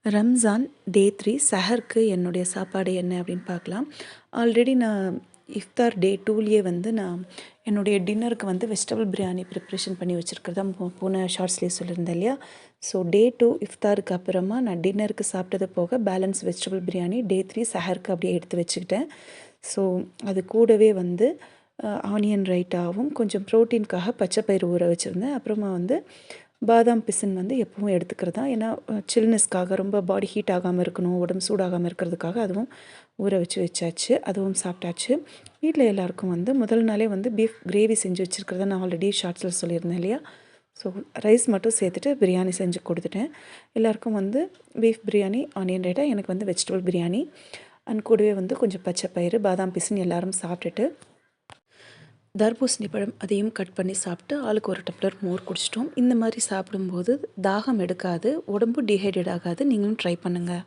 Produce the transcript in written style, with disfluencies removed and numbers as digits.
ரம்ஜான் டே 3 சஹருக்கு என்னுடைய சாப்பாடு என்ன அப்படின்னு பார்க்கலாம். ஆல்ரெடி நான் இஃப்தார் டே 2லேயே வந்து நான் என்னுடைய டின்னருக்கு வந்து வெஜிடபிள் பிரியாணி ப்ரிப்ரேஷன் பண்ணி வச்சுருக்கிறதா போன ஷார்ட்ஸ்லேயே சொல்லியிருந்தேன் இல்லையா. ஸோ டே 2 இஃப்தாருக்கு அப்புறமா நான் டின்னருக்கு சாப்பிட்டது போக பேலன்ஸ் வெஜிடபிள் பிரியாணி டே 3 சஹருக்கு அப்படியே எடுத்து வச்சுக்கிட்டேன். ஸோ அது கூடவே வந்து ஆனியன் ரைட்டாவும் கொஞ்சம் ப்ரோட்டீனுக்காக பச்சைப்பயிறு ஊற வச்சுருந்தேன். அப்புறமா வந்து பாதாம் பிசின் வந்து எப்பவும் எடுத்துக்கிறது தான். ஏன்னா சில்னஸ்க்காக ரொம்ப பாடி ஹீட் ஆகாமல் இருக்கணும், உடம்பு சூடாகாமல் இருக்கிறதுக்காக அதுவும் ஊற வச்சாச்சு. அதுவும் சாப்பிட்டாச்சு. வீட்டில் எல்லாருக்கும் வந்து முதல் நாளே வந்து பீஃப் கிரேவி செஞ்சு வச்சுருக்கிறத நான் ஆல்ரெடி ஷார்ட்ஸில் சொல்லியிருந்தேன் இல்லையா. ஸோ ரைஸ் மட்டும் சேர்த்துட்டு பிரியாணி செஞ்சு கொடுத்துட்டேன். எல்லாருக்கும் வந்து பீஃப் பிரியாணி, ஆனியன் ரைட்டா, எனக்கு வந்து வெஜிடபிள் பிரியாணி அண்ட் கூடவே வந்து கொஞ்சம் பச்சை பயிறு, பாதாம் பிசின் எல்லாரும் சாப்பிட்டுட்டு தர்பூசணி பழம் அதையும் கட் பண்ணி சாப்பிட்டு ஆளுக்கு ஒரு டம்ளர் மோர் குடிச்சிட்டோம். இந்த மாதிரி சாப்பிடும்போது தாகம் எடுக்காது, உடம்பு டீஹைட்ரேட் ஆகாது. நீங்களும் ட்ரை பண்ணுங்கள்.